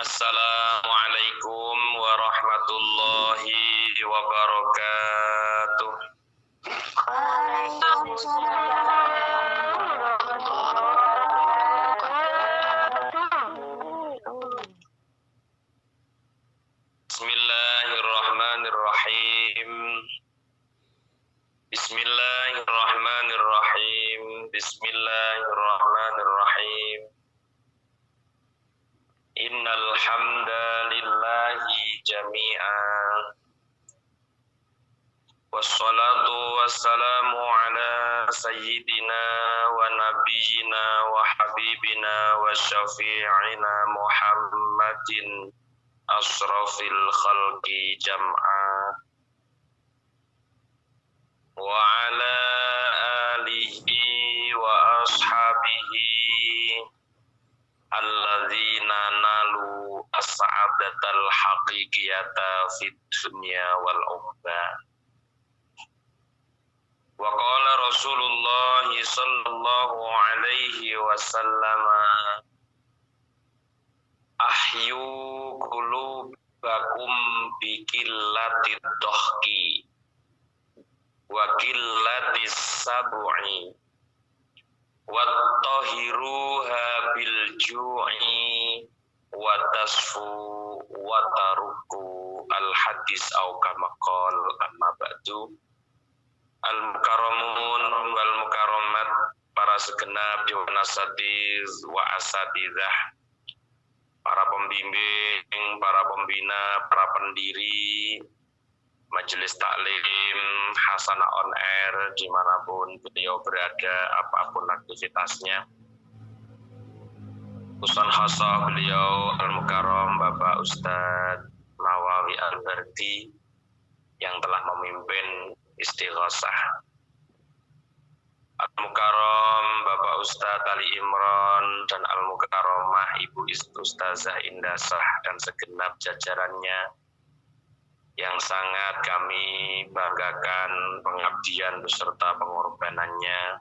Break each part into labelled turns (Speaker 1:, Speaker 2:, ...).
Speaker 1: Assalamualaikum warahmatullahi wabarakatuh. Bismillahirrahmanirrahim. Bismillahirrahmanirrahim. Bismillahirrahmanirrahim. Innal hamdalillahi jami'an. Wassalatu wassalamu ala sayyidina wa nabiyyina wa habibina wa syafi'ina Muhammadin asrafil khalqi jam'a wa ala alihi wa ashabihi alladzina nalu as-sa'adatal haqiqiyata fid dunya wal ukhra. Wa qala Rasulullah sallallahu alaihi wasallam ahyu qulubakum bi qillatid dhahki wa qillatis sab'i wattahiruha bil ju'i wa tasfu wa taruku al hadis au kama qol amma ba'du. Al mukarramun wal mukarramat, para segenap dewan asatiz wa asatidzah, para pembimbing, para pembina, para pendiri Majelis Taklim Hasanah On Air dimanapun beliau berada, apapun aktivitasnya. Usan khasah beliau Al-Mukarram Bapak Ustadz Nawawi Al-Bardi yang telah memimpin istighosah. Al-Mukarram Bapak Ustadz Ali Imron dan Al-Mukarramah Ibu Ustazah Indasah dan segenap jajarannya yang sangat kami banggakan pengabdian beserta pengorbanannya.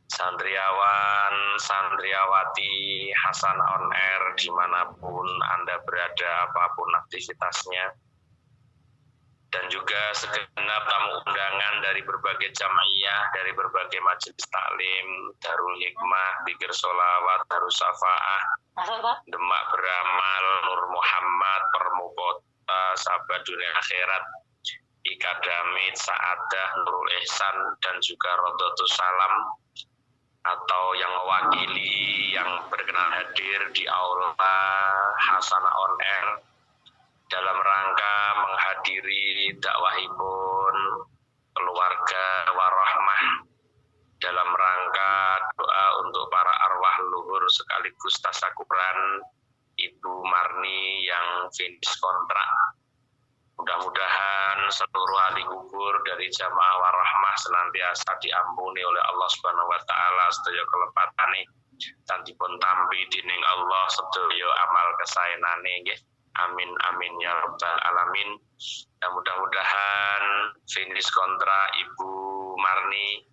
Speaker 1: Santriawan, santriawati Hasanah On Air dimanapun Anda berada, apapun aktivitasnya, dan juga segenap tamu undangan dari berbagai jamaiyah, dari berbagai majelis taklim, Darul Hikmah, Dzikir Sholawat, Darus Syafaah, Demak Beramal, Nur Muhammad, Permukota, Sahabat Dunia Akhirat, Ika Damit, Sa'adah, Nurul Ihsan, dan juga Rodotus Salam, atau yang mewakili yang berkenan hadir di aula Hasanah On Air dalam rangka menghadiri dakwahipun keluarga warahmah, dalam rangka doa untuk para arwah luhur sekaligus tasakuran Ibu Marni yang finish kontrak. Mudah-mudahan seluruh ahli kubur dari jamaah warahmah senantiasa diampuni oleh Allah Subhanahu wa taala sedaya kelepatane dan dipun tampi dening Allah sedaya amal kesaenane nggih. Amin amin ya rabbal alamin. Dan mudah-mudahan finish kontrak Ibu Marni,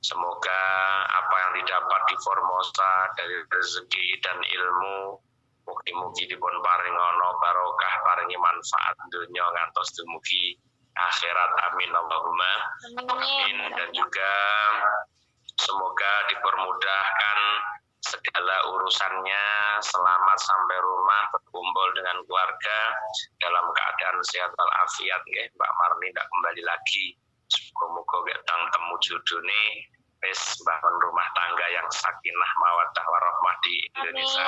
Speaker 1: semoga apa yang didapat di Formosa dari rezeki dan ilmu mugi-mugi dipun paringono barokah, paringi manfaat dunya ngantos dumugi akhirat. Amin Allahumma amin. Dan juga semoga dipermudahkan segala urusannya, selamat sampai rumah, berkumpul dengan keluarga dalam keadaan sehat walafiat ya. Mbak Marni tidak kembali lagi, semoga getang temu judune wis bangun rumah tangga yang sakinah mawaddah warahmah di Indonesia.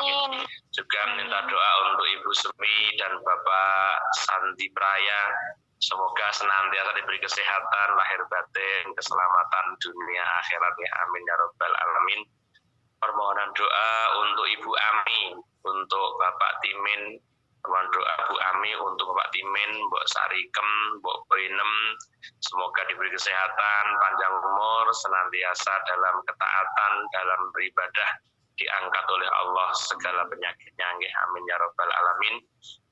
Speaker 1: Juga minta doa untuk Ibu Semi dan Bapak Santi Praya, semoga senantiasa diberi kesehatan lahir batin, keselamatan dunia akhiratnya. Amin ya rabbal alamin. Permohonan doa untuk Ibu Ami, untuk Bapak Timin, permohonan doa Bu Ami untuk Bapak Timin, Mbok Sarikem, Mbok Boinem, semoga diberi kesehatan, panjang umur, senantiasa dalam ketaatan, dalam beribadah, diangkat oleh Allah segala penyakitnya. Amin ya rabbal alamin.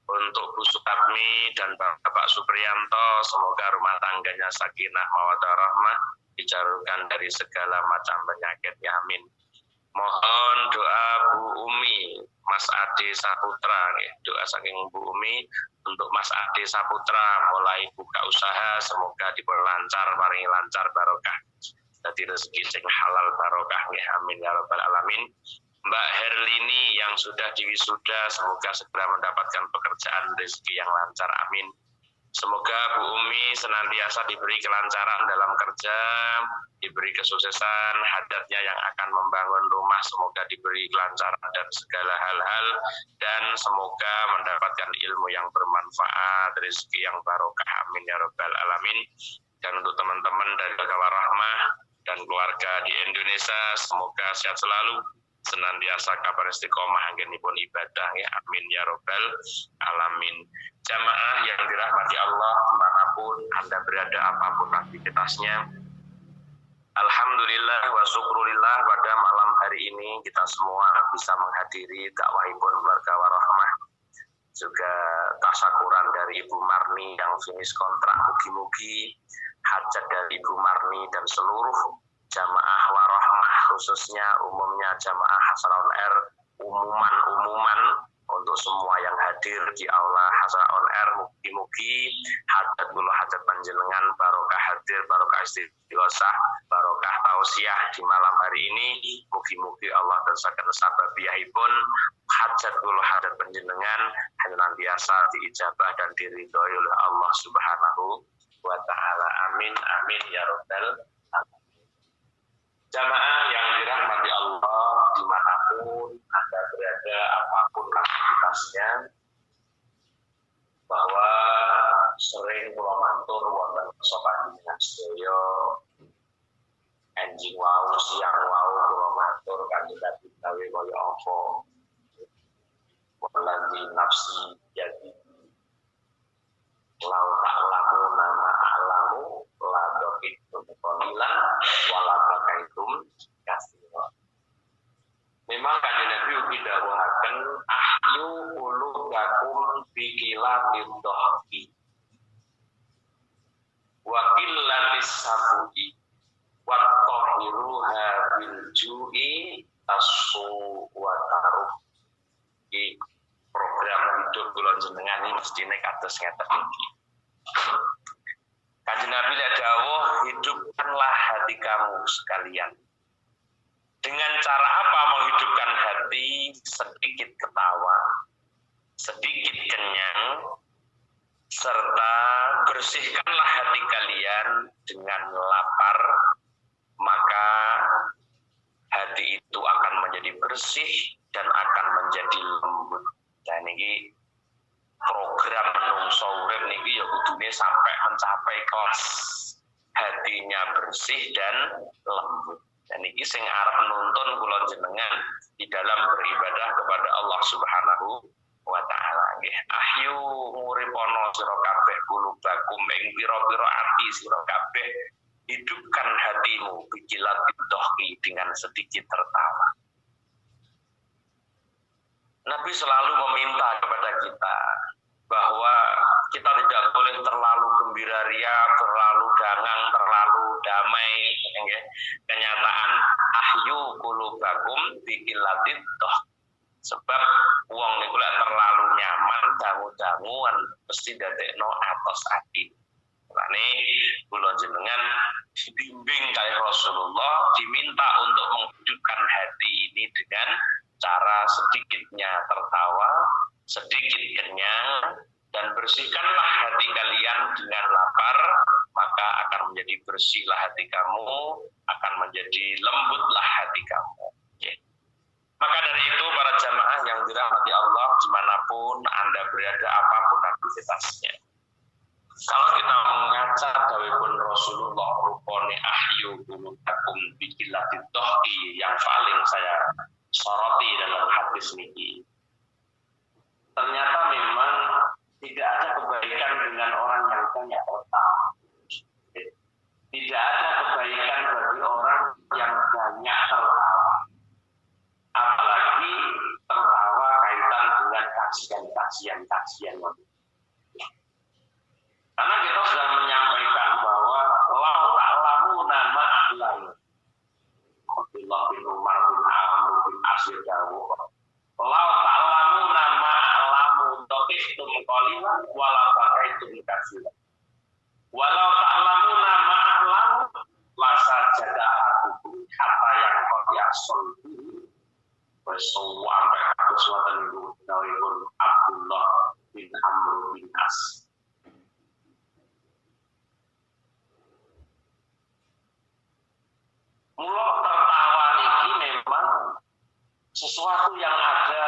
Speaker 1: Untuk Bu Sukarmi dan Bapak Supriyanto, semoga rumah tangganya sakinah mawaddah rahmah, dijauhkan dari segala macam penyakit. Ya amin. Mohon doa Bu Umi Mas Ade Saputra, doa saking Bu Umi untuk Mas Ade Saputra mulai buka usaha, semoga diperlancar, paringi lancar barokah. Jadi rezeki sing halal barokah, amin ya rabbal alamin. Mbak Herlini yang sudah diwisuda, semoga segera mendapatkan pekerjaan, rezeki yang lancar, amin. Semoga Bu Umi senantiasa diberi kelancaran dalam kerja, diberi kesuksesan, hadatnya yang akan membangun rumah, semoga diberi kelancaran dan segala hal-hal, dan semoga mendapatkan ilmu yang bermanfaat, rezeki yang barokah, amin ya rabbal alamin. Dan untuk teman-teman dari Kawan Rahmah dan keluarga di Indonesia, semoga sehat selalu, senantiasa kabar istiqomah anggenipun ibadah, ya amin ya rabbal alamin. Jamaah yang dirahmati Allah dimanapun Anda berada, apapun aktivitasnya, alhamdulillah wa syukurillah, pada malam hari ini kita semua bisa menghadiri dakwahipun keluarga Warahmah, juga tasyakuran dari Ibu Marni yang finish kontrak. Mugi-mugi hajat dari Ibu Marni dan seluruh jamaah Warahmah, khususnya umumnya jamaah Hasanah On Air, umuman untuk semua yang hadir di aula Hasanah On Air, mugi-mugi hajat kula hajat panjenengan barokah hadir, barokah istighosah, barokah tausiah di malam hari ini. Mugi-mugi Allah bersakan sababiyahipun hajat kula hajat panjenengan senantiasa diijabah dan diridhoi oleh Allah Subhanahu wa taala. Amin amin ya rabbal alamin. Jamaah yang dirahmati Allah dimanapun Anda berada, apapun aktivitasnya, bahwa sering kula matur wonten sopan dengan sedaya enjing wau siang wau kula matur kanjeng Nabi gawe kaya apa waladzi nafsi jadi lau ta'lamu nama a'lamu la dokitum qalilan wala bakaitum katsira. Memang kanjeng Nabi ugi dawuhaken ahyu qulubakum biqilatil dhahki wa qillatis sabu'i wa tahiruha bil ju'i tasu wa taruf. Di program hidup kula jenengan ini mestine kados ngeten iki. Kanjeng Nabi dawuh, hidupkanlah hati kamu sekalian. Dengan cara apa menghidupkan hati? Sedikit ketawa, sedikit kenyang, serta bersihkanlah hati kalian dengan lapar, maka hati itu akan menjadi bersih dan akan menjadi lembut. Dan ini program menungso urip niki ya kudune sampai mencapai kelas hatinya bersih dan lembut. Dan iki sing arep nuntun kula jenengan di dalam beribadah kepada Allah Subhanahu wa taala nggih. Ahyu nguripono sira kabeh kulubakum ing pira-pira ati sira kabeh, hidupkan hatimu bikilat dohki dengan sedikit tertawa. Nabi selalu meminta kepada kita bahwa kita tidak boleh terlalu gembira ria, terlalu gangang, terlalu damai. Kenyataan ahyu qulubakum biqillatit doh. Sebab wong niku lek terlalu nyaman, dangu-danguan mesti dadekno atos ati. Lane kula jenengan dibimbing kali Rasulullah, diminta untuk menghidupkan hati ini dengan cara sedikitnya tertawa, sedikit kenyang, dan bersihkanlah hati kalian dengan lapar, maka akan menjadi bersihlah hati kamu, akan menjadi lembutlah hati kamu. Okay. Maka dari itu para jamaah yang dirahmati Allah dimanapun Anda berada, apapun aktivitasnya, kalau kita mengaca dawuhipun Rasulullah rupane ahyu qulubakum biqillatit dohki yang paling saya soroti dalam hadis niki, ternyata memang tidak ada kebaikan dengan orang yang banyak tertawa. Tidak ada kebaikan bagi orang yang banyak tertawa. Apalagi tertawa kaitan dengan kajian-kajian. Karena kita sudah menyampaikan bahwa lau ta'lamu nama a'lam. Abdullah bin Umar bin Amr bin Asir dawuh, lau ta'lamu yasol Rasulullah sampai kados wonten niku dawuhipun Abdullah bin Amr bin As. Mula tertawa niki memang sesuatu yang ada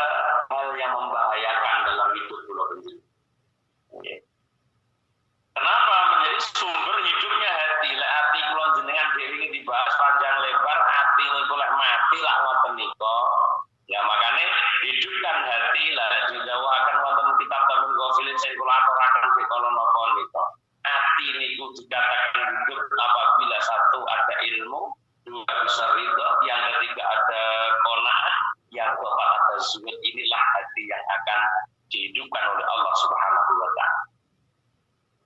Speaker 1: hal yang membahayakan dalam hidup kula panjenengan. Kenapa menjadi sumber hidupnya hati? Lek hati kula jenengan dhewe iki dibahas panjang lebar, hati niku lek mati lak ngoten nika. Ya makanya hidupkan hati lah didawakan wonten kitab Tamun Ghafilin sing kula aturaken kala napa nika. Hati niku dikatakan hidup apabila satu ada ilmu, dua bisa ridho, yang ketiga ada qanaah, yang keempat ada zuhud. Inilah hati yang akan dihidupkan oleh Allah Subhanahu wa taala.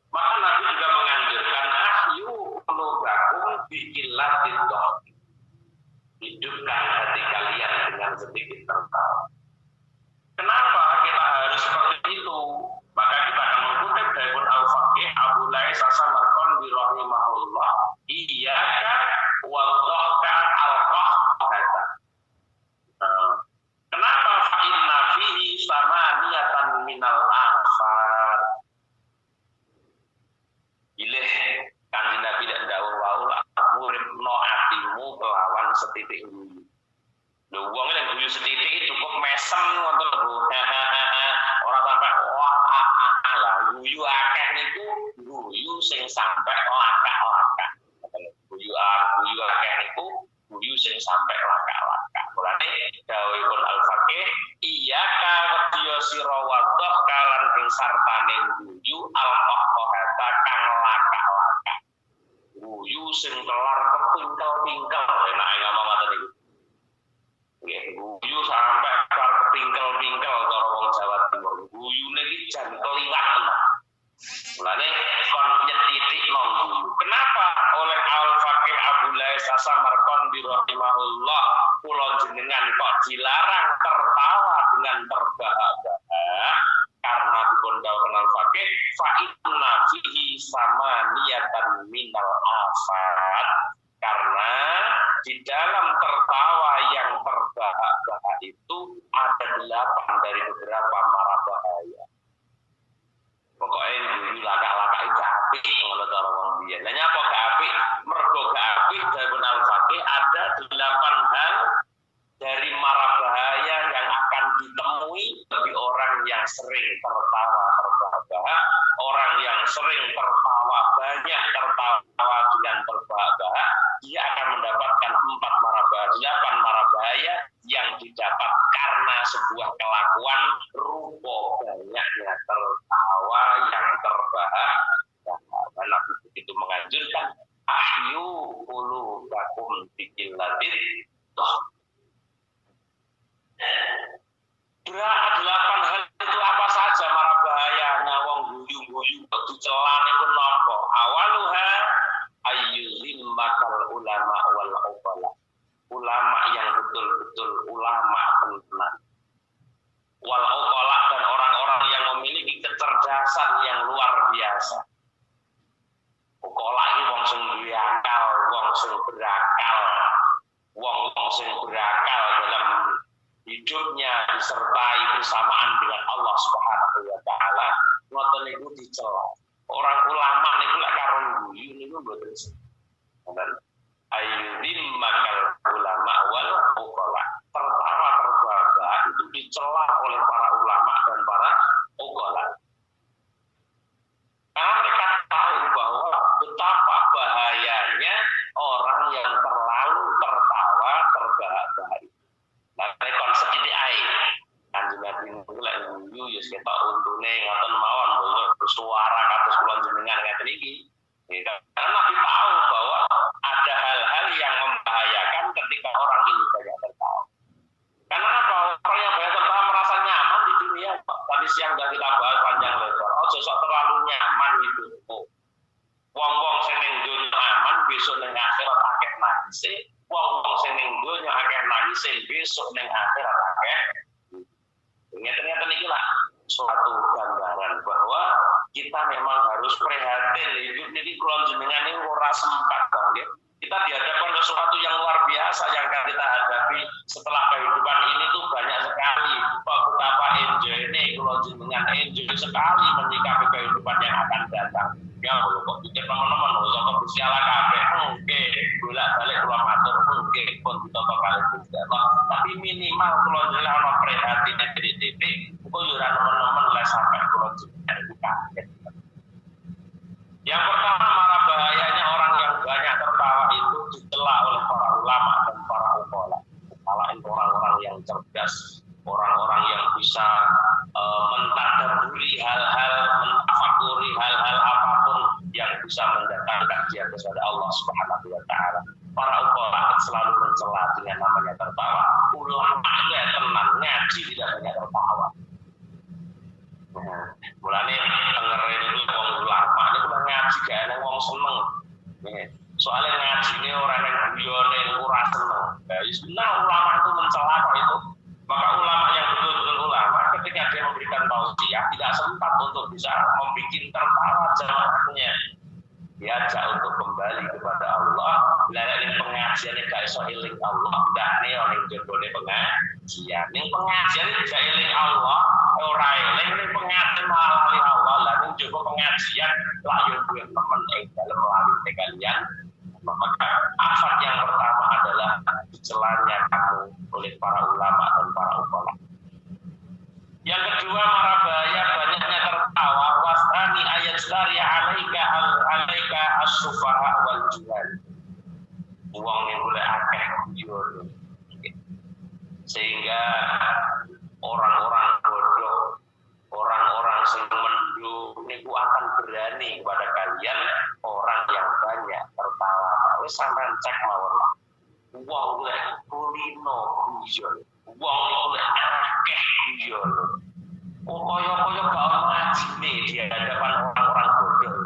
Speaker 1: Maka Nabi juga menganjurkan ahyu qulubakum biqillatil dhahk. Hidupkan hati kalian dengan sedikit tertawa. Kenapa kita harus seperti itu? Maka kita akan mengutip dari Al-Faqih Abu Lais As-Samarqandi rahimahullah, iyyaka wa dhahka al-qahqahata. Kenapa? Fa inna fihi samaniyatan minal afat. Ilih Kanjeng Nabi dan dawuh waul uripno atimu kelawan setitik guyu. Lho wong nek guyu setitik cukup mesem ngoten lho. Ora sampai wah lah guyu akeh niku guyu sing sampai lakak-lakak. Guyu akeh niku guyu sing sampai lakak-lakak. Mulane dawuhipun Al-Faqih iyyaka wedya sira wadhah kalan ing sartane guyu al-qahqahata kang lakak-lakak. Guyu sing kelar kepingkel-pingkel, enak ngomong ngoten niku. Nggih, guyu sampai kelar kepingkel-pingkel cara wong Jawa Timur. Guyune iki jan keliwat tenan. Mulane kon nyetitik nang guyu. Kenapa oleh Al-Faqih Abu Lais As-Samarqandi rahimahullah kula jenengan kok dilarang tertawa dengan terbahak-bahak? Karena dipun dawuh Al-Faqih fa inna fihi samaniyatan minal afat. Karena di dalam tertawa yang terbahak-bahak itu ada 8 dari beberapa mara bahaya. Pokoknya guyu lakak-lakak itu apik ngono cara wong biyen. Lah nyapa gak apik? Mergo gak apik dari Al-Faqih ada 8 hal dari mara bahaya yang akan ditemui bagi orang yang sering tertawa terbahak-bahak, orang yang sering tertawa banyak, tertawa dengan terbahak-bahak, dia akan mendapatkan 8 mara bahaya yang didapat karena sebuah kelakuan rupa banyaknya tertawa yang terbahak. Nabi begitu menganjurkan ahyu qulubakum biqillatil dhahk. Berat 8 hal itu apa saja mara bahayanya wong guyu-guyu dicela niku napa? Awaluha ayyuzimmakal ulama wal ubala. Ulama yang betul-betul ulama tenan. Wal ubala dan orang-orang yang memiliki kecerdasan yang luar biasa. Ubala iki wong sing duwe akal, wong sing berakal. Wong sing berakal dalam hidupnya disertai bersamaan dengan Allah Subhanahu wa taala, ngoten niku dicela. Orang ulama niku lek karo guyu niku mboten bener. Ayyuzimmakal ulama wal uqala. Tertawa terbahak itu dicela oleh para ulama dan para uqala. Karena mereka tahu bahwa betapa bahayanya orang yang terlalu tertawa terbahak-bahak. Nah, konsep titik air Kanjeng Nabi niku lek guyu ya ketok untune ngoten mawon bersuara kados kula jenengan ngeten iki. Karena Nabi tahu bahwa ada hal-hal yang membahayakan ketika orang ini banyak tertawa. Karena apa? Orang yang banyak tertawa merasa nyaman di dunia. Tadi siang sudah kita bahas panjang lebar. Oh, sok terlalu nyaman hidupmu. Wong-wong sing ning dunya aman, besok ning akhirat akeh nangise. Wong-wong sing ning dunya akeh nangise, besok ning akhirat akeh. Ternyata iki lah. suatu gambaran bahwa kita memang harus prihatin hidup ini kulon jenengan ini ora sempat ya. Kita dihadapkan ke sesuatu yang luar biasa yang akan kita hadapi setelah kehidupan ini tuh banyak sekali. Betapa enjoy ini kulon jenengan enjoy sekali menyikapi kehidupan yang akan datang. Ya kalau kok pikir teman-teman usah kebusi ala kabeh oke bolak-balik keluar matur oke pun ditata kali Gusti Allah. Tapi minimal kulon jenengan ono prihatin di titik kok yo teman-teman les sampai kulon jenengan itu kaget. Yang pertama, marah bahayanya orang yang banyak tertawa itu dicela oleh para ulama dan para ukola. Kalahin orang-orang yang cerdas, orang-orang yang bisa mentadaburi hal-hal, mentafakuri hal-hal apapun yang bisa mendatangkan dia kepada Allah Subhanahu wa Ta'ala. Para ukola selalu mencela dengan namanya tertawa. Ulamanya tenang, ngaji tidak banyak tertawa. Mulane dengerin itu wong ulama ini kuwi ngaji gak ana wong seneng. Soalnya ngaji ini orang yang guyone ora seneng. Nah, ulama itu mencela kok itu. Maka ulama yang betul-betul ulama ketika dia memberikan tausiah tidak sempat untuk bisa membuat tertawa jamaahnya. Diajak untuk kembali kepada Allah. Bila ini pengajiannya gak iso eling Allah, ndak nih ning jebone pengajian. Ning pengajian gak eling Allah, ora eling ning pengajian malah lali Allah. Lah ning jebone pengajian lak yo duwe temen ing dalem lali kalian. Maka afat yang pertama adalah dicelanya kamu oleh para ulama dan para ulama. Yang kedua, marah bahaya banyaknya tertawa wasani ayat dari alaika as-sufaha wal juhal. Uang yang boleh akeh guyon. Sehingga orang-orang bodoh, orang-orang yang mendung niku akan berani kepada kalian orang yang banyak tertawa. Wis sampean cek mawon lah. Uang boleh kulino guyon. Uang boleh akeh guyon. Koyo-koyo gak ono ngajine di hadapan orang-orang bodoh.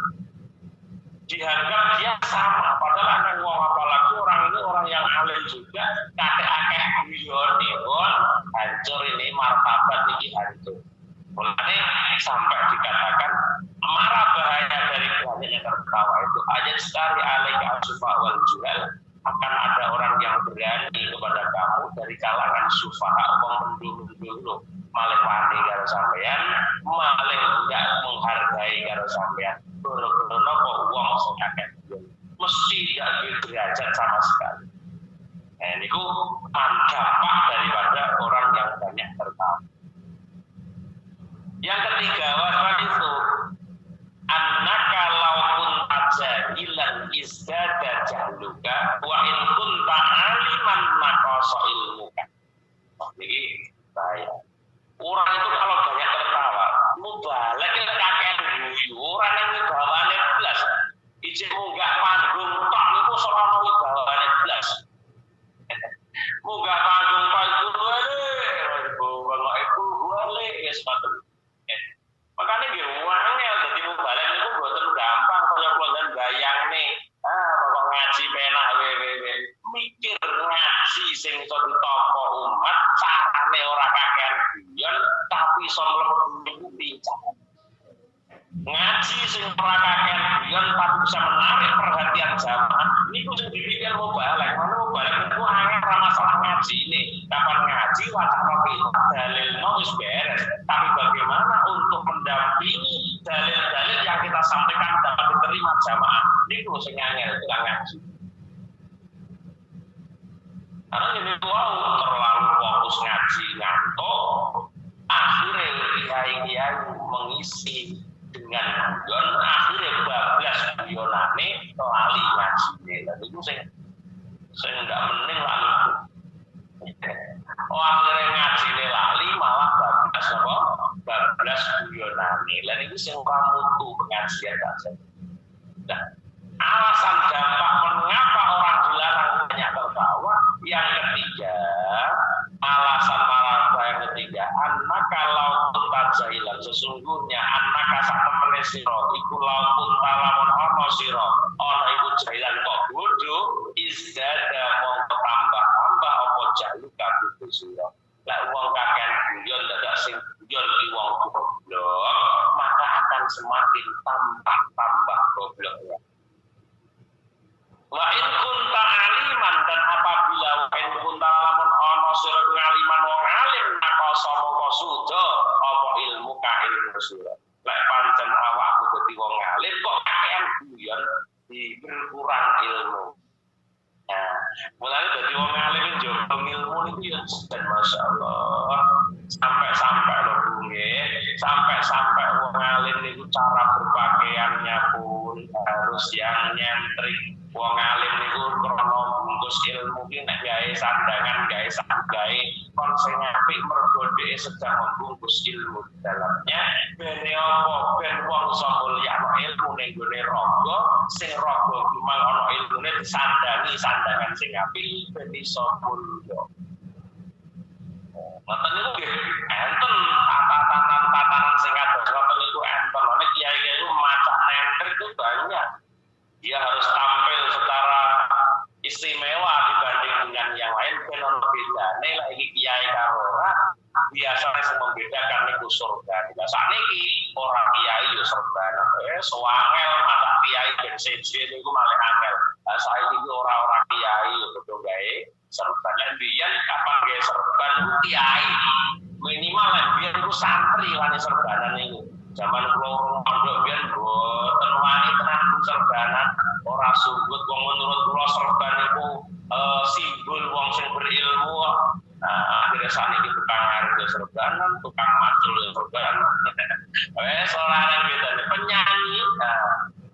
Speaker 1: Dianggap dia sama, padahal anak wong apalagi orang ini orang yang alim juga, kakek akeh guyone kon hancur ini martabat niki hancur. Mulane sampai dikatakan marah bahaya dari banyaknya tertawa itu ayat sekali alaika sufa wal juhal akan ada orang yang berani kepada kamu dari kalangan sufaha wong mendulu malah wani karo sampean malah enggak menghargai karo sampean gono-gono kok wong sing akeh mesti gak derajat sama sekali. Nah niku dampak daripada orang yang banyak tertawa. Yang ketiga waswan itu annaka law kunta jahilan izdada jahluka wa in kunta aliman naqasa ilmuka. Ini bahaya. Orang itu kalau banyak tertawa, mubalak kakean guyu, orang yang wibawane blas. Ijek munggah panggung tok niku ora ono wibawane blas. Munggah panggung tok iku wae, iku wae wis paten. Makanya nggih wangel dadi mubalak niku mboten gampang kaya kula bayangne. Pokok ngaji penak wewe. Mikir ngaji sing iso ditampa umat, carane ora kakean guyon tapi iso mlebu pincang. Ngaji sing ora kakean guyon tapi bisa menarik perhatian jamaah. Niku sing dipikir mubalak. Mana mubalak niku angel ora masalah ngaji ini. Kapan ngaji wacana dalilno wis beres. Tapi bagaimana untuk mendampingi dalil-dalil yang kita sampaikan dapat diterima jamaah. Niku sing angel tukang ngaji. Karena ini terlalu fokus ngaji ngantuk, akhirnya kiai-kiai mengisi dengan guyon, akhirnya bablas guyonane lali ngajine. Dan itu saya nggak mending lalu. Akhirnya ngajine lali malah bablas guyonane. Dan itu yang kamu tuh pengajian saja. Nah, alasan dampak mengapa orang dilarang banyak tertawa. Yang ketiga, alasan marah yang ketiga, anak kalau pun jahilan sesungguhnya anak sak temene sira iku laupun talamun ana sira ana iku jahilan kok bodoh izdada mongko tambah apa jalu kabeh sira Lek wong kakean guyon dadak sing guyon iki wong goblok, maka akan semakin tambah gobloknya. Wa in kunta aliman, dan apabila wa in kunta lamun ana sira ngaliman wong alim nakoso mongko suda apa ilmu ka ilmu sira. Lek pancen awakmu dadi wong alim kok kakean guyon di berkurang ilmu. Nah, mulai dari wong alim njogo ilmu itu ya dan Masya Allah sampai loh bunge, sampai wong alim itu cara berpakaiannya pun harus yang nyentrik. Wong alim itu krono bungkus ilmu ki nek gawe sandangan, gawe sanggae kon sing apik mergo dhek sedang membungkus ilmu di dalamnya. Bene apa ben wong iso mulyakno ilmu ning gone raga, sing raga memang ana ilmune disandangi sandangan sing apik ben iso mulya. Ngoten niku nggih enten tatanan sing kados ngoten niku enten. Nek kiai-kiai itu macak nenter itu banyak. Dia harus tampil secara istimewa dibanding dengan yang lain. Benar bedane lah iki kiai karo ora. Biasanya sing membedakan niku surga. Biasane iki ora kiai yo serban. Sewangel mata kiai ben seje niku malah angel. Lah saiki iki ora kiai yo kudu gawe serban. Lan biyen kapan gawe serban kiai. Minimal lan biyen iku santri wani serbanan niku. Zaman kula pondok biyen boten wani tenan serbanan, ora sungguh wong menurut kula serban iku simbol wong sing berilmu. Akhirnya saniki tukang harga serbanan, tukang macul serbanan. Wes ora ana bedane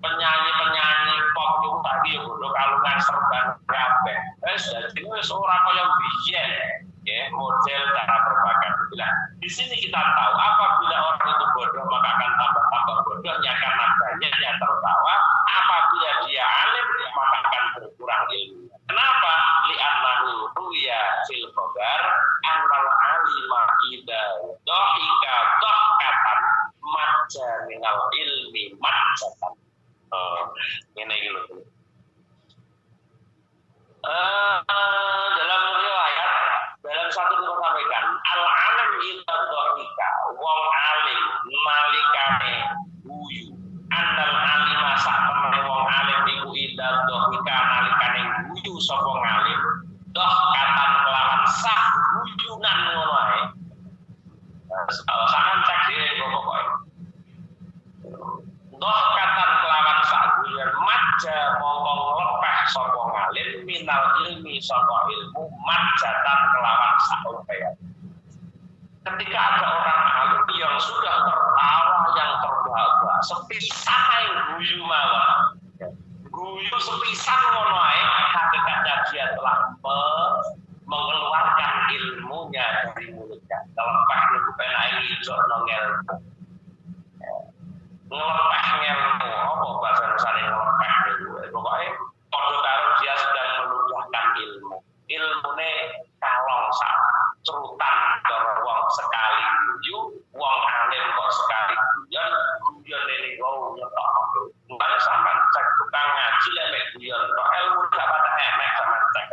Speaker 1: penyanyi pop niku tadi yo bodo kalungan serban kabeh. Wes dadi wis ora kaya biyen. Ya, model cara berpakaian. Nah, di sini kita tahu apabila orang itu bodoh maka akan tambah bodohnya karena banyaknya tertawa. Apabila dia alim maka akan berkurang ilmu. Kenapa? Li'annahu ruya fil khabar annal alima idza dhahika dhahkatan majja minal ilmi majjatan. Ini gitu. Dalam riwayat dalam satu kita sampaikan al-alim ila dhahika wong alim nalikane guyu annal alima sak temene wong alim iku ila dhahika nalikane guyu sapa ngalim dhahkatan kelawan sak guyunan ngono ae. Sampeyan cek dhewe pokoke dhahkatan kelawan sak guyunan majja mongko nglepeh sapa ngalim minal ilmi saka ilmu majatan kelawan saupaya. Ketika ada orang alim yang sudah tertawa yang terbahak-bahak sepisan ae guyu mawon. Guyu sepisan ngono ae hakikatnya dia telah mengeluarkan ilmunya dari mulutnya. Telepah niku ben ae ijo nongel. Ngelepeh ngelmu apa bahasa Indonesia ngelepeh niku. Pokoke padha karo dia sedang meluahkan ilmu. Ilmune kalong sak cerutan karo wong sekali guyu, wong alim kok sekali guyon, guyon ini wau nyetok. Makanya sampean cek tukang ngaji lek mek guyon, kok ilmu gak patah enek sampean cek.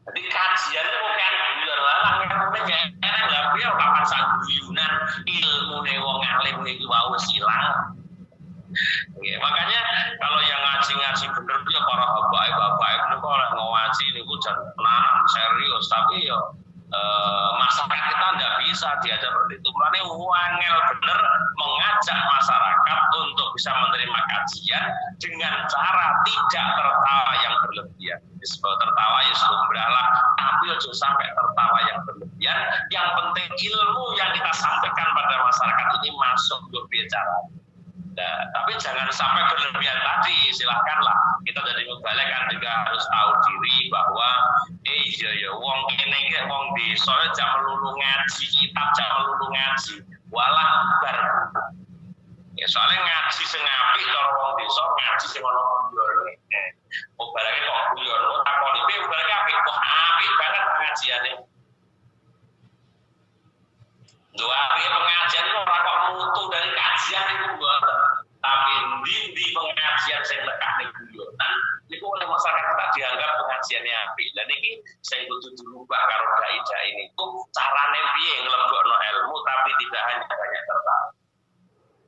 Speaker 1: Jadi kajian itu bukan guyon lalang ilmune gak enek lha piye kapan sak guyunan ilmune wong alim niku wau silang. Ya, makanya kalau yang ngaji bener dia para baik niku oleh ngaji niku jan tenanan serius tapi ya masyarakat kita tidak bisa diajak seperti itu. Makanya wangel bener mengajak masyarakat untuk bisa menerima kajian dengan cara tidak tertawa yang berlebihan. Disebut tertawa ya sumbrahlah, tapi jangan sampai tertawa yang berlebihan. Yang penting ilmu yang kita sampaikan pada masyarakat ini masuk ke bicara. Nah, tapi jangan sampai berlebihan tadi, silahkanlah kita dari mubalek kan juga harus tahu diri bahwa iya wong kene iki wong desa jam melulu ngaji kitab jam melulu ngaji walah bar ya soalnya ngaji sing apik karo wong desa ngaji sing ono guyon mubalek kok guyon kok takoni piye mubalek apik kok apik banget pengajiane doa pengajian itu ora kok mutu dari kajian itu buat tapi di pengajian saya lekane guyonan Itu oleh masyarakat tak dianggap pengajiannya api. Dan ini saya butuh dirubah karo dai-dai ini. Itu carane piye nglebokno ilmu tapi tidak hanya banyak tertawa.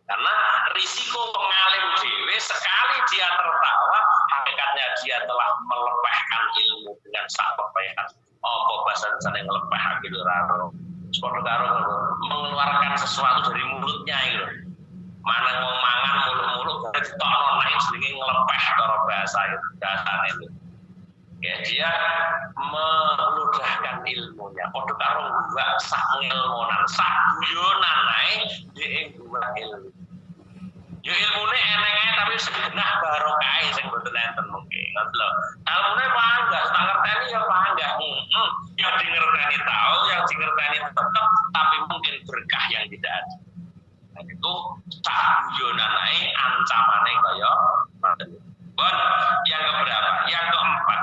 Speaker 1: Karena risiko pengalim dewe sekali dia tertawa, hakikatnya dia telah melepahkan ilmu dengan sak pepehan. Apa bahasa yang melepah gitu raro. Seperti karo mengeluarkan sesuatu dari mulutnya gitu. Mana ngomangan mulut-mulut ditokno naik jenenge ngelepeh karo bahasa itu dasarnya itu. Ya dia meludahkan ilmunya. Padha karo gua sak ngilmunan, sak guyonan ae dhek gua ilmu. Ya ilmune eneng ae tapi segenah barokah sing boten enten mungkin. Ngoten lho. Ilmune pangga, tak ngerteni ya pangga. Yang dingerteni tahu, yang dingerteni tetap, tapi mungkin berkah yang tidak ada. Nah, itu tak guyonan ae ancamane kaya ngoten. Bon, yang keberapa? Yang keempat.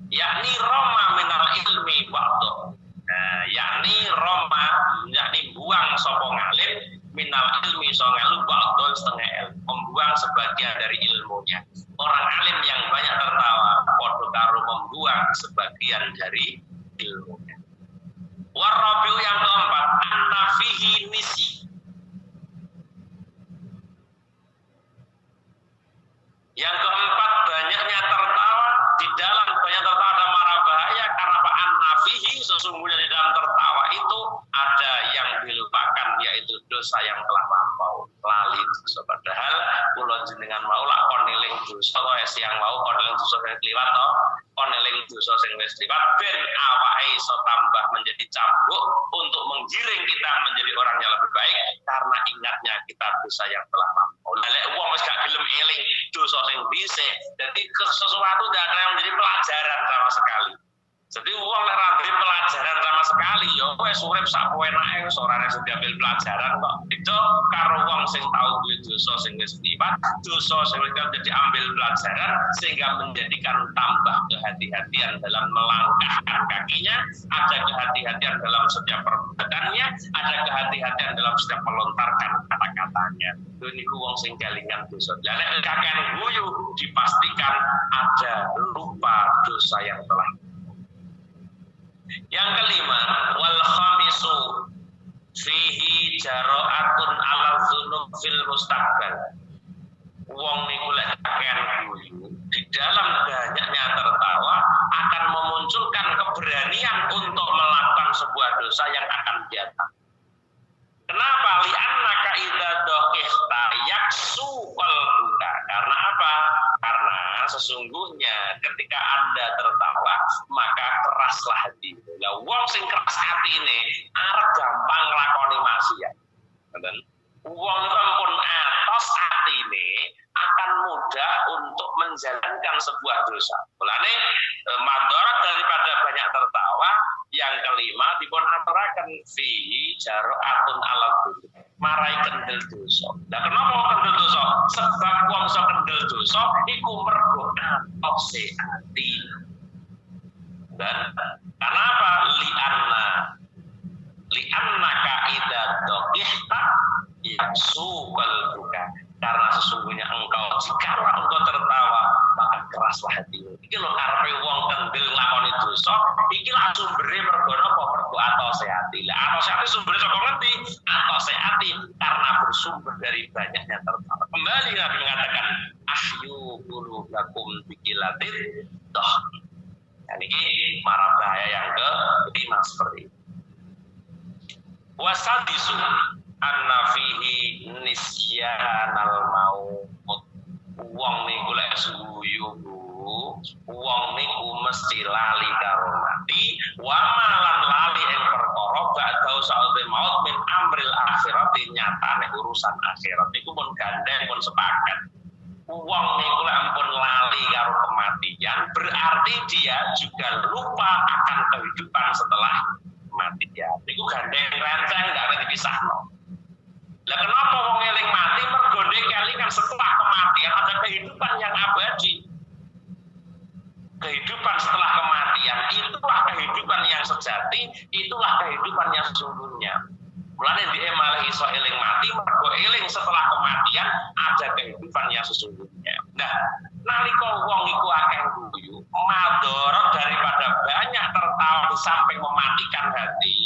Speaker 1: Yakni roma minal ilmi ba'du. Nah, yakni roma, yakni buang sapa ngalim minal ilmi soalnya ba'du setengah ilmu, membuang sebagian dari ilmunya. Orang alim yang banyak tertawa padha karo membuang sebagian dari ilmunya. Warabiu yang keempat, an-nafihi nisi. Yang keempat, banyaknya tertawa. Di dalam banyak tertawa ada mara bahaya karena Pak an-nafihi sesungguhnya di dalam tertawa itu ada yang dilupakan, yaitu dosa yang telah lampau, lali dosa. Padahal kula jenengan mau lak kon eling dosa kok siang mau kon eling dosa sing kliwat to, kon eling dosa sing wis kliwat ben awake iso tambah menjadi cambuk untuk menggiring kita menjadi orang yang lebih baik karena ingatnya kita dosa yang telah lampau. Lek wong wis gak gelem eling dosa sing dhisik, dadi sesuatu tidak ada yang menjadi pelajaran sama sekali. Jadi uang nek ra duwe pelajaran sama sekali ya wis urip sak enake wis ora iso diambil pelajaran kok. Itu karo wong sing tau duwe dosa sing wis liwat, dosa sing wis jadi ambil pelajaran sehingga menjadikan tambah kehati-hatian dalam melangkahkan kakinya, ada kehati-hatian dalam setiap perbuatannya, ada kehati-hatian dalam setiap melontarkan kata-katanya. Itu niku wong sing kelingan dosa. Lah nek kakean guyu dipastikan ada lupa dosa yang telah. Yang kelima, wal khamisu fihi jaro'atun ala dzunub fil mustaqbal. Wong niku lek kakean guyu, di dalam banyaknya tertawa akan memunculkan keberanian untuk melakukan sebuah dosa yang akan datang. Kenapa? Li'annaka idza dhaqihta yaksu qalbuka. Karena apa? Karena sesungguhnya ketika Anda tertawa, maka keraslah hati. Lah wong sing keras hatine arep gampang nglakoni maksiat. Ngoten. Wong pun atos hatine akan mudah untuk menjalankan sebuah dosa. Mulane madarat daripada banyak tertawa, yang kelima dipun aturaken fi jaro'atun alal dzunub. Marai kendel dosa. Lah kenapa kendel dosa? Sebab wong iso kendel dosa iku mergo atose ati. Dan kenapa? Li'annaka idza dhaqihta yasubal buka. Karena sesungguhnya jika engkau tertawa maka keraslah hatimu. Iki lho karepe wong kendel lakoni dosa, iki lah sumbere mergo napa? Mergo atose ati. Lah atose ati sumbere saka ngendi? Atose ati karena bersumber dari banyaknya tertawa. Kembali Nabi mengatakan ahyu qulubakum biqilatin doh. Dan ini marah bahaya yang kelima seperti itu. Wasadisu anna fihi nisyanal maut. Wong niku lek guyu, wong niku mesti lali karo mati, wa malan lali ing perkara badha saute maut min amril akhirat, nyatane urusan akhirat niku pun gandeng pun sepakat. Wong niku lek ampun lali karo kematian, berarti dia juga lupa akan kehidupan setelah kematian. Niku gandeng renceng gak ada dipisahno. Lah kenapa wong eling mati? Mergo kelingan setelah kematian ada kehidupan yang abadi. Kehidupan setelah kematian itulah kehidupan yang sejati, itulah kehidupan yang sesungguhnya. Mulane dia malah iso eling mati, mergo eling setelah kematian ada kehidupan yang sesungguhnya. Nah, nalika wong iku akeh guyu, madorot daripada banyak tertawa sampai mematikan hati,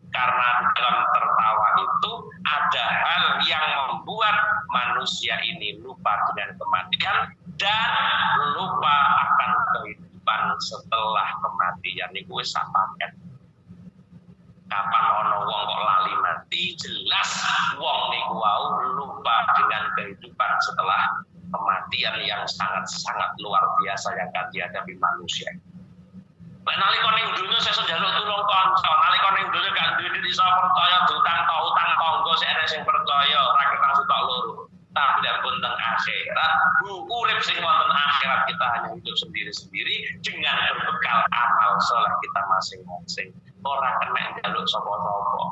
Speaker 1: karena dalam tertawa itu ada hal yang membuat manusia ini lupa dengan kematian dan lupa akan kehidupan setelah kematian. Iku wis sapaket. Kapan ono wong kok lali mati, jelas wong niku wau lupa dengan kehidupan setelah kematian yang sangat-sangat luar biasa yang akan dihadapi manusia. Nalika ning dunya sesuk njaluk tulung kanca, nalika ning dunya gak duwe iso percaya utang tangga sik ana sing percaya ora ketang sutok loro. Tapi tidak pun teng akhirat, urip sing wonten akhirat kita hanya hidup sendiri-sendiri dengan berbekal amal saleh kita masing-masing. Ora kena njaluk sapa-sapa.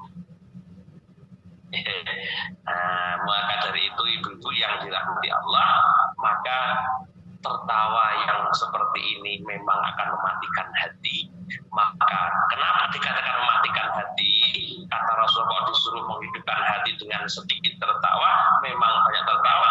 Speaker 1: Maka dari itu ibu-ibu yang dirahmati Allah, maka tertawa yang seperti ini memang akan mematikan hati. Maka kenapa dikatakan mematikan hati? Kata Rasulullah, disuruh menghidupkan hati dengan sedikit tertawa. Memang banyak tertawa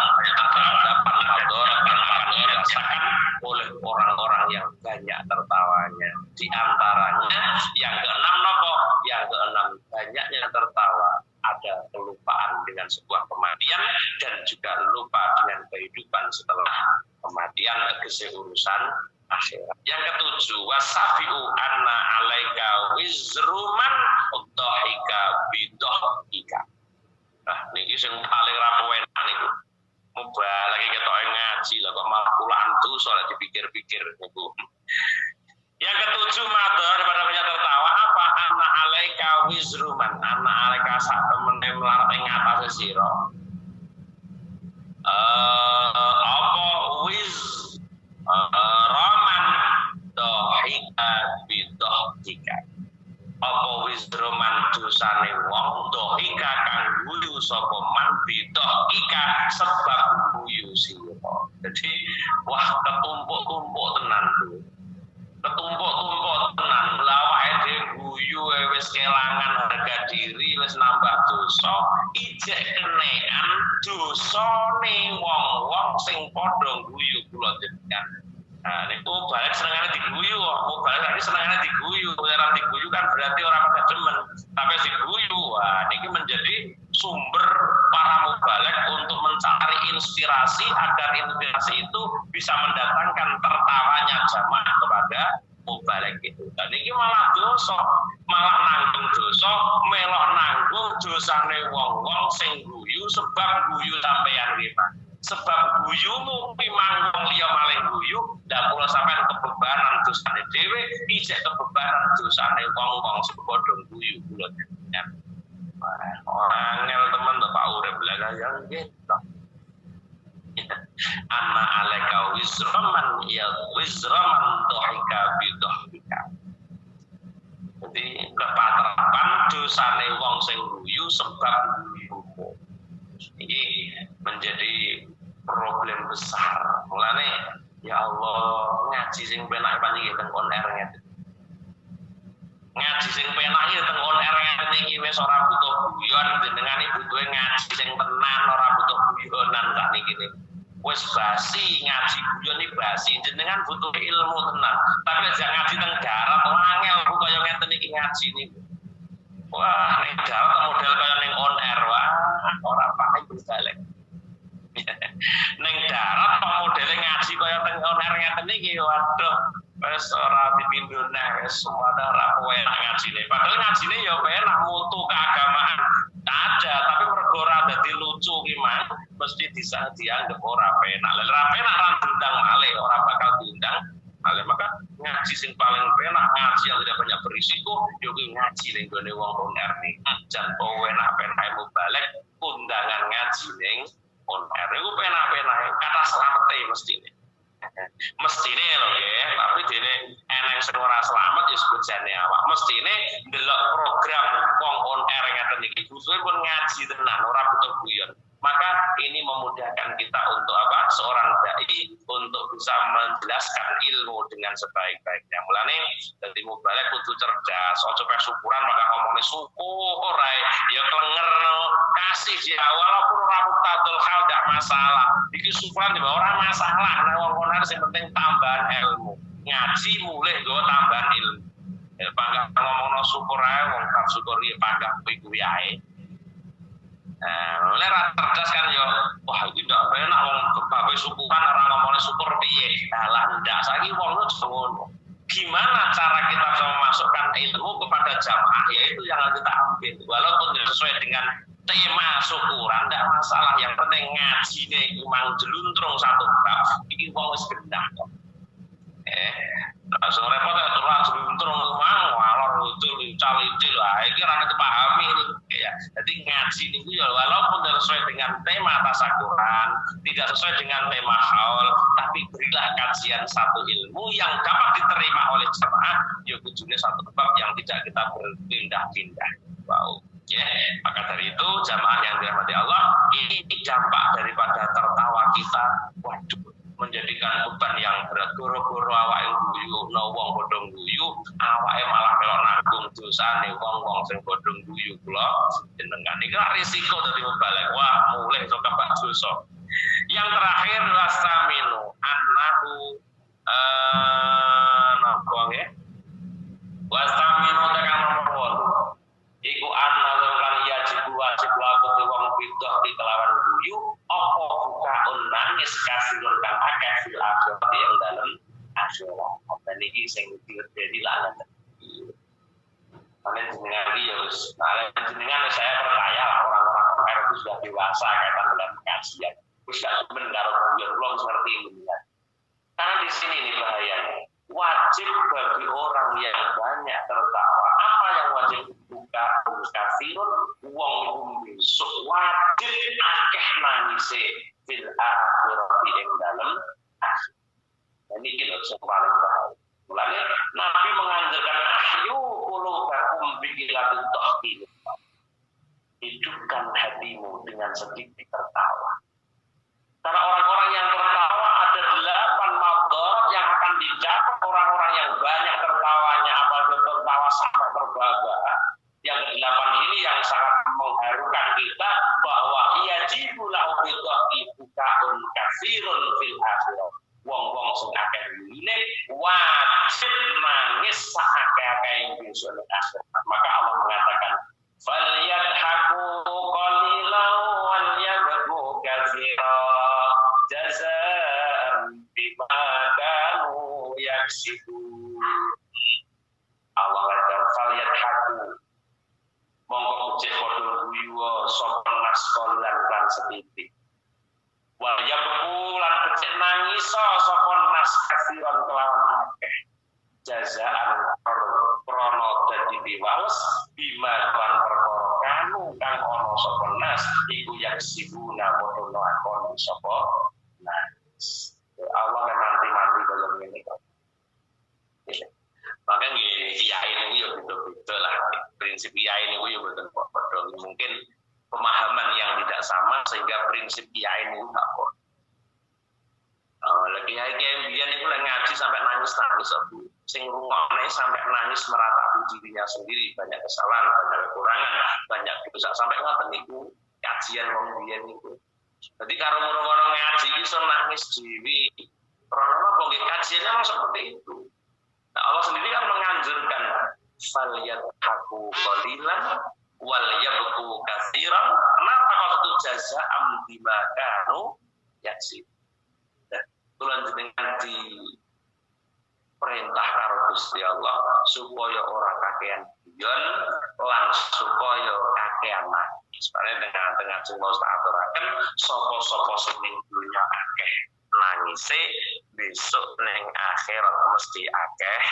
Speaker 1: dapat madorot yang akan dirasakan oleh orang-orang yang banyak tertawanya. Di antaranya yang keenam nopo? Yang keenam, banyaknya tertawa ada kelupaan dengan sebuah kematian dan juga lupa dengan kehidupan setelah kematian, tegese urusan akhirat. Yang ketujuh, wasafiu anna alaika wizruman udhika bidhika. Nah, niki sing paling rapuh enak niku. Mubah lagi ketok ngaji lah kok malah pulaan dosa lah dipikir-pikir niku. Yang ketujuh, madhar daripada banyak tertawa apa? Anna alaika wizruman, anna alaika sak temene melarat ing atase sira. Apa raman dohika bidohika. Apa wizroman dosane wong dohika kang guyu sapa man bidohika sebab guyu sira. Jadi wah ketumpuk-tumpuk tenan tuh. Ketumpuk-tumpuk tenan lawake dhewe guyu wis kelangan harga diri wis nambah dosa ijek kenekan dosane wong-wong sing padha guyu kula jenengan. Nah niku balik senengane diguyu kok, balik lagi senengane diguyu. Ora diguyu kan berarti ora pada demen, tapi diguyu. Wah niki menjadi sumber para mubalek untuk mencari inspirasi agar inspirasi itu bisa mendatangkan tertawanya jamaah kepada mubalek itu. Dan ini malah dosa, malah nanggung dosa, melok nanggung dosane wong-wong sing guyu sebab guyu sampeyan lima. Sebab guyumu pimanggung liya malih guyu, dan kula sampeyan kebebanan dosane dhewe, ijek kebebanan dosane wong-wong sing padha guyu kula jenengan. Angel teman Pak urip lah yang gitu. Anna alaika wizraman ya wizraman dohika bidohika. Jadi kepaterapan dosane wong sing guyu sebab guyumu. Ini menjadi problem besar. Mulane ya Allah ngaji sing penak panjenengan teng on air ngeten. Ngaji sing penak iki teng on air ngeten iki wis ora butuh guyon, jenengan iki butuhe ngaji sing tenan, ora butuh guyonan sak niki. Wis basi ngaji guyon iki basi, jenengan butuh ilmu tenan. Tapi lek ngaji teng darat angel ku kaya ngeten iki ngaji niku. Wah, ning darat model kaya ning on air wah ora pakai balik. Ning darat kok modele ngaji kaya teng on air ngeten iki waduh wis ora dipindho neh wis semua ora kowe ngajine. Padahal ngajine ya penak mutu keagamaan ada, tapi mergo ora dadi lucu ki mah mesti dianggap ora penak. Lah ora penak ra diundang malih, ora bakal diundang malih. Maka ngaji sing paling penak, ngaji yang tidak banyak berisiko, yo ki ngaji ning gone wong on air nih. Jan kowe nak penak mubalek undangan ngaji ning on air iku penak-penak kata slamete mestine. Mestine lho nggih, tapi dene eneng sing ora slamet ya sebujane awak. Mestine ndelok program wong on air ngaten iki kuwi pun ngaji tenan, ora butuh guyon. Maka ini memudahkan kita untuk apa? Seorang dai untuk bisa menjelaskan ilmu dengan sebaik-baiknya. Mulane dadi mubalek kudu cerdas, aja pe syukuran maka ngomongnya syukur ae, ya klenger kasih ya walaupun ora muktadul hal enggak masalah. Iki syukuran di ora masalah, nek wong kono sing penting tambahan ilmu. Ngaji mulih nggo tambahan ilmu. Ya pangkat ngomongno syukur ae wong tak syukur ya pangkat kuwi ae. Oleh cerdas kan yo, wah iki ndak enak wong kebabe syukuran orang ngomongnya syukur piye. Lah ndak saiki wong ngono. Gimana cara kita bisa memasukkan ilmu kepada jamaah, yaitu yang harus kita ambil walaupun sesuai dengan tema syukuran ndak masalah, yang penting ngaji nek mang jeluntrung satu bab iki wong wis gendah kok. Langsung repot terus jeluntrung mang walor lucu lincah-lincih lah iki ora dipahami ya. Jadi ngaji niku ya walaupun sesuai dengan tema tasakuran, tidak sesuai dengan tema haul, tapi berilah kajian satu ilmu yang dapat diterima oleh jemaah, ya kudune satu bab yang tidak kita berpindah-pindah. Wow. Ya, maka dari itu jamaah yang dirahmati Allah, ini dampak daripada tertawa kita, waduh, menjadikan beban yang berat. Goro-goro awake guyu, wong padha guyu, awake malah melok nanggung dosane wong-wong sing padha guyu kula jenengan. Iki risiko dadi mubalek. Wah, mulih iso kebak dosa. Yang terakhir wastaminu annahu napa nggih? Wastaminu tekan nomor 8. Iku anna lan yajib wajib laku wong bidah di kelawan guyu apa bukaun nangis kasirun kang akeh fil akhirat yang dalam akhirat. Dan iki sing terjadi lan Mungkin jenengan iki ya wis, jenengan saya percaya lah orang-orang kemarin itu sudah dewasa kaitan dengan pengajian. Wis gak men karo guyu belum ngerti ini. Karena di sini nih bahayanya. Wajib bagi orang yang banyak tertawa. Apa yang wajib buka kafirun wong besok wajib akeh nangise fil akhirati ing dalem akhir. Ini kita paling bahaya. Mulanya Nabi menganjurkan ahyu qulubakum biqilatit tahqin. Hidupkan hatimu dengan sedikit tertawa. Karena orang-orang yang tertawa ada 8 madarat yang akan didapat orang-orang yang banyak tertawanya, apalagi tertawa sampai terbahak. Yang ke-8 ini yang sangat mengharukan kita bahwa yajibu lahu bidha'i bukaun katsirun fil akhirah. Wong-wong sing akeh ngene wajib nangis sakake-akeh besok ning akhirat. Maka Allah mengatakan falyadhaku qalilan wal yabku katsiran jazaa'an bima kanu yaksibun. Allah kata falyadhaku monggo cek padha guyu sapa nas qalilan kan setitik. Wal yabku lan becik nangis sapa nas katsiran kelawan akeh jazaan krono dadi piwales bima lan perkara kanu kang ana sapa nas iku yaksibuna padha lakoni sapa nas. Allah nanti dalam ini kok. Maka kiai ini ya betul-betul lah. Prinsip kiai ini ya betul-betul. Mungkin pemahaman yang tidak sama sehingga prinsip kiai ini tak kok. Lagi kiai biyen niku lek ngaji sampai nangis sing rungokne sampai nangis meratapi dirinya sendiri, banyak kesalahan, banyak kekurangan, banyak dosa sampai ngoten niku kajian wong biyen niku. Jadi karo ngono ngaji iso nangis dhewe. Karena apa nggih kajiannya memang seperti itu. Nah, Allah sendiri kan menganjurkan falyadhaku qalilan wal yabku katsiran. Kenapa kalau itu jazaa'an bima kanu yaksib. Tulan jenengan di perintah karo Gusti Allah supaya ora kakean guyon lan supaya kakean nangis. Sebenarnya dengan semua aturaken sapa-sapa sing ning dunya akeh nangise besok ning akhirat mesti akeh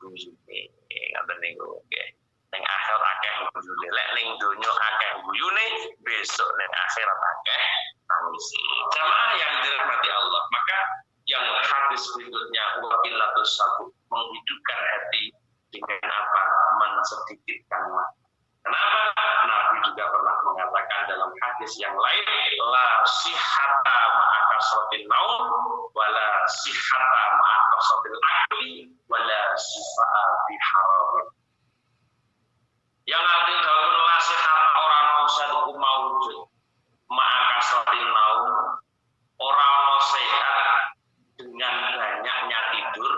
Speaker 1: guyune. Ngaten niku nggih. Ning akhirat akeh guyune. Lek ning dunya akeh guyune, besok ning akhirat akeh nangise. Jamaah yang dirahmati Allah, maka yang hadis berikutnya wakilatus sabuk menghidupkan hati dengan apa? Mensedikitkan mata. Kenapa? Nabi juga pernah mengatakan dalam hadis yang lain, la sihhata ma'a kasratin naum wala sihhata ma'a kasratil akli wala sifa'a bi haram. Yang artinya dalam la sihhata orang sehat iku maujud ma'a kasratin naum, orang sehat dengan banyaknya tidur,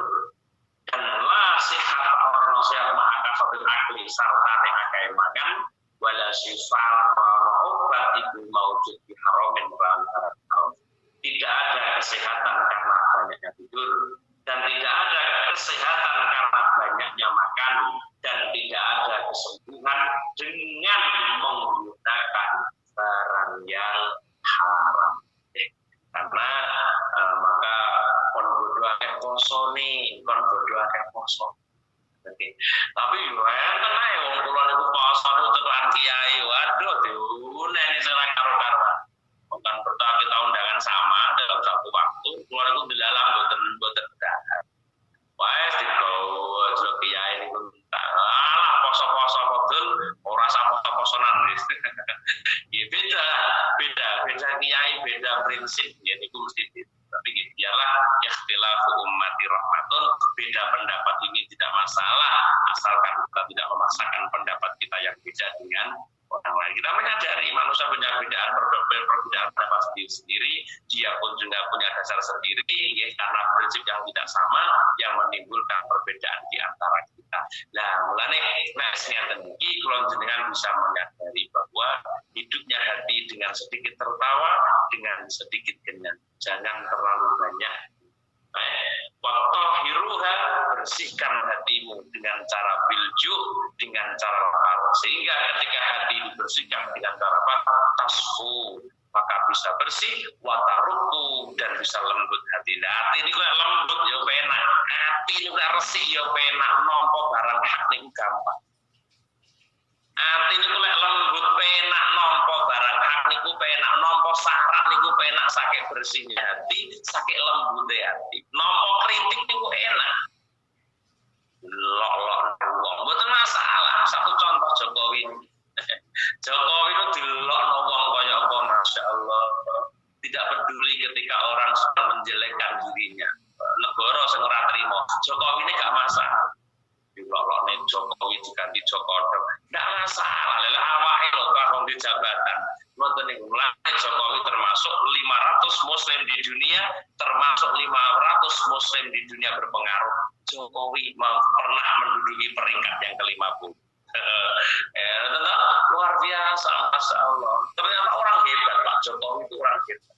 Speaker 1: dan la sihhata orang sehat ma'a kasratil akli sarta nek akeh makan wala sifal obat itu maujud di haramin berantara tahun. Tidak ada kesehatan karena banyaknya tidur, dan tidak ada kesehatan karena banyaknya makan, dan tidak ada kesembuhan dengan menggunakan barang yang haram. Karena maka kon bodo akeh poso nih, kon bodo akeh poso. Oke. Tapi yo enten ae wong kula niku pasane tekan kiai, waduh diuneni ora karo-karoan. Bukan pertama kita undangan sama dalam satu waktu, kula niku dilalang boten dahar. Wae dibawa jero kiai niku alah poso-poso modul ora sama poso-posonan wis. Ya beda kiai, beda prinsip ya niku mesti. Tapi biarlah ikhtilafu ummati rahmatun, beda pendapat ini tidak masalah asalkan kita tidak memaksakan pendapat kita yang beda dengan orang lain. Kita menyadari manusia punya perbedaan pendapat sendiri, dia pun juga punya dasar sendiri ya, karena prinsip yang tidak sama yang menimbulkan perbedaan di antara kita. Nah, mulane ngeten iki kula jenengan bisa menyadari bahwa hidupnya hati dengan sedikit tertawa, dengan sedikit kenyang. Jangan terlalu banyak. Wattahiruha, bersihkan hatimu dengan cara bilju, dengan cara lapar. Sehingga ketika hati dibersihkan dengan cara apa? Tasfu, maka bisa bersih, wataruku, dan bisa lembut hati. Nah, hati ini kok lembut ya penak, hati ini kok resik ya penak, nompo barang hak ini gampang. Hati ini kok lembut penak, nompo barang hak niku penak, nompo syarat niku penak, sakit bersihnya hati, sakit lembutnya hati. Nompo kritik niku enak. Lok-lok mboten masalah. Satu contoh Jokowi. Jokowi itu dilok wong kaya apa, Masya Allah. Tidak peduli ketika orang sudah menjelekkan dirinya. Negara sing ora trimo. Jokowi ini gak masalah. Dilok-lokne Jokowi diganti Jokowi. Gak masalah. Lha awake lho karo di jabatan. Ngoten niku. Jokowi termasuk 500 muslim di dunia, termasuk 500 muslim di dunia berpengaruh. Jokowi pernah menduduki peringkat yang ke-50. Luar biasa, Masya Allah. Ternyata orang hebat, Pak Jokowi itu orang hebat.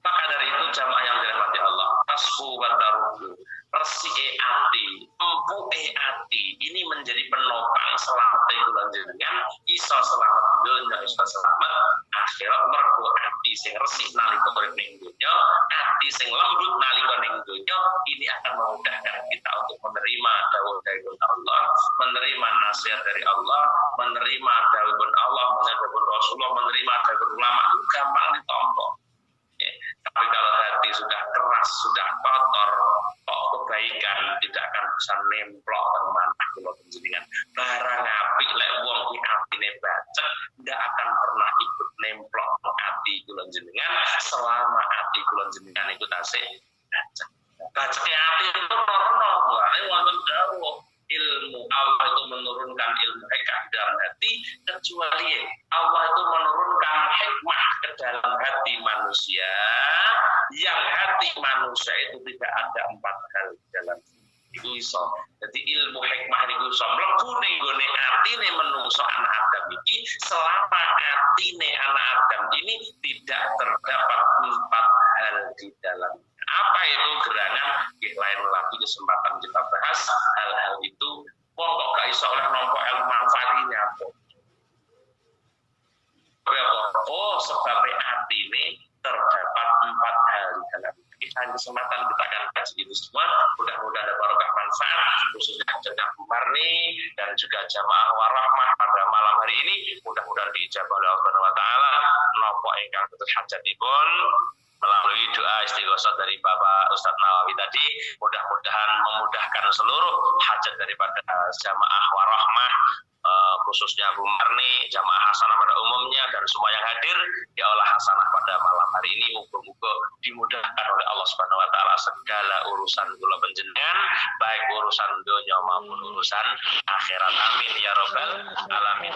Speaker 1: Maka dari itu jamaah yang dirahmati Allah, tasfu wa taruku, resike ati, empuke ati, ini menjadi penopang selamat bulan jenengan, iso selamat dunya, iso selamat akhirat. Mergo ati sing resik nalika urip ning dunya, ati sing lembut nalika ning dunya, ini akan memudahkan kita untuk menerima dawuh dari Allah, menerima nasihat dari Allah, menerima dawuh Allah, menerima Rasulullah, menerima dawuh ulama, gampang ditompo. Tapi kalau hati sudah keras, sudah kotor, kebaikan tidak akan bisa nemplok teman-teman kula panjenengan. Barang apik lek wong ki atine bacet, ndak akan pernah ikut nemplok ati kula panjenengan selama ati kula panjenengan itu tasih bacet. Bacet ati itu ora ono, wonten dawuh ilmu Allah itu menurunkan ilmu hikmah dalam hati, kecuali Allah itu menurunkan hikmah ke dalam hati manusia, yang hati manusia itu tidak ada 4 hal dalam itu iso. Jadi ilmu hikmah niku iso mlebu ning gone atine manungsa anak Adam iki, selama atine anak Adam ini tidak terdapat 4 hal di dalam. Apa itu gerangan? Lain lagi kesempatan kita bahas hal-hal itu. Wong kok gak iso oleh nampa ilmu manfaatine apa? Oh, sebab hati ini terdapat 4 hal di dalam. Kita kesempatan kita akan kaji itu semua. Mudah-mudahan ada barokah manfaat, khususnya jemaah Bumarni dan juga jamaah Warahmah pada malam hari ini. Mudah-mudahan diijabah oleh Allah Subhanahu wa taala. Napa ingkang betul hajatipun melalui doa istighosah dari Bapak Ustadz Nawawi tadi, mudah-mudahan memudahkan seluruh hajat daripada jamaah Warahmah khususnya Bu Marni, jamaah hasanah pada umumnya, dan semua yang hadir, ya Allah hasanah pada malam hari ini. Muga-muga dimudahkan oleh Allah Subhanahu wa taala segala urusan kula panjenengan, baik urusan dunia maupun urusan akhirat. Amin ya rabbal alamin.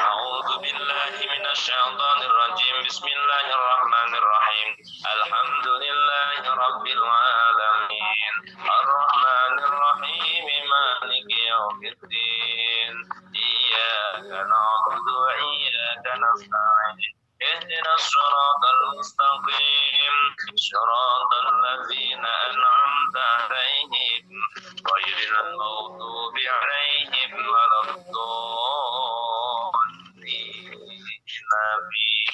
Speaker 1: A'udzu billahi minasyaitonir rajim. Bismillahirrahmanirrahim. Alhamdulillahi rabbil alamin. Arrahmanir rahim. Maliki yaumiddin. Iyyaka na'budu wa iyyaka nasta'in. اهدنا الصراط المستقيم صراط الذين أنعمت عليهم غير المغضوب عليهم ولا الضالين آمين.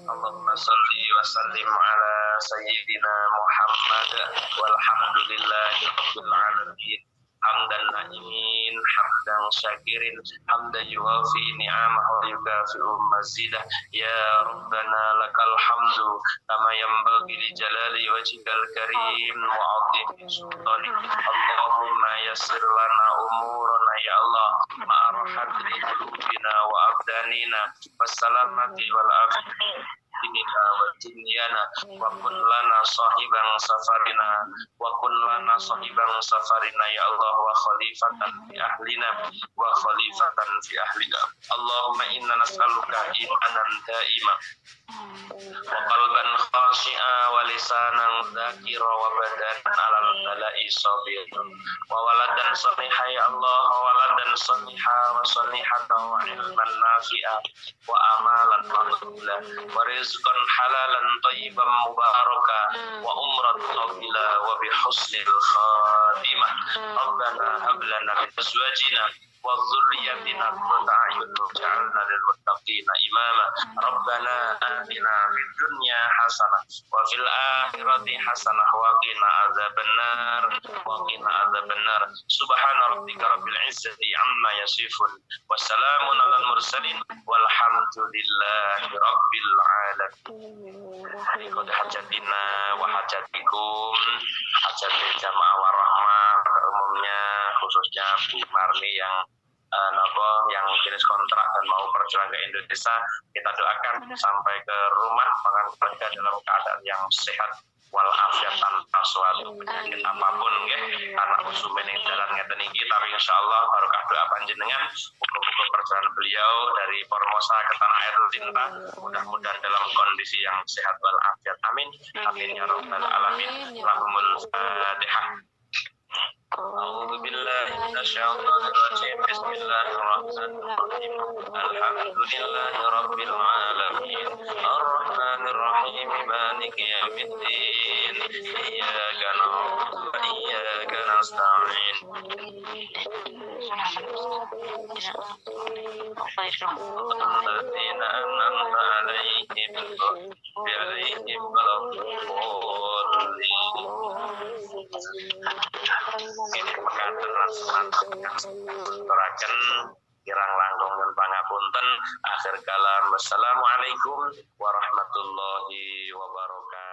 Speaker 1: اللهم صل وسلم على سيدنا محمد والحمد لله رب العالمين. Hamdan na'imin, hamdan syakirin, hamdan yuwafi ni'amah wa yukafi'u mazidah. Ya Rabbana lakal hamdu kama yanbaghi li jalali wajhikal karim wa 'azimi sultanik. Allahumma yassir lana umurana ya Allah ma'arahat li qulubina wa abdanina wassalamati wal afiyah dinina wa dunyana wa kun lana sahiban safarina wa kun lana sahiban safarina ya Allah wa khalifatan fi ahlina wa khalifatan fi ahlina. Allahumma inna nas'aluka imanan daima wa qalban khashi'a wa lisanan dzakira wa badanan 'alal bala'i sabir wa waladan salihah ya Allah wa waladan salihah wa salihatan wa ilman nafi'a wa amalan maqbula wa rizqan halalan thayyiban mubaraka wa umran tawila wa bihusnil khatimah. Rabbana hab lana min azwajina wa dhurriyyatina qurrata a'yun waj'alna lil muttaqina imama. Rabbana atina fid dunya hasanah wa fil akhirati hasanah wa qina adzabannar wa qina adzabannar. Subhana rabbika rabbil izzati amma yasifun wa salamun alal mursalin walhamdulillahi rabbil alamin. Qad hajatina wa hajatikum, hajati jamaah warahmah umumnya, khususnya Bu Marni yang yang jenis kontrak dan mau berjuang ke Indonesia. Kita doakan sampai ke rumah dengan keluarga dalam keadaan yang sehat walafiat tanpa suatu penyakit apapun nggih. Karena usumen yang jalan ngeten iki, tapi insyaallah barokah doa panjenengan, muga-muga perjalanan beliau dari Formosa ke tanah air cinta mudah-mudahan dalam kondisi yang sehat walafiat. Amin. Amin ya rabbal alamin. Lahumul Fatihah. A'udzu billahi minasyaitonir rajim. Bismillahirrahmanirrahim. Alhamdulillahi rabbil alamin. Arrahmanir rahim. Maliki yaumiddin. Iyyaka na'budu wa iyyaka nasta'in. Alladzina an'amta 'alaihim ini mekaten lan turaken kirang langkung nyuwun pangapunten. Akhir kalam, wassalamualaikum warahmatullahi wabarakatuh.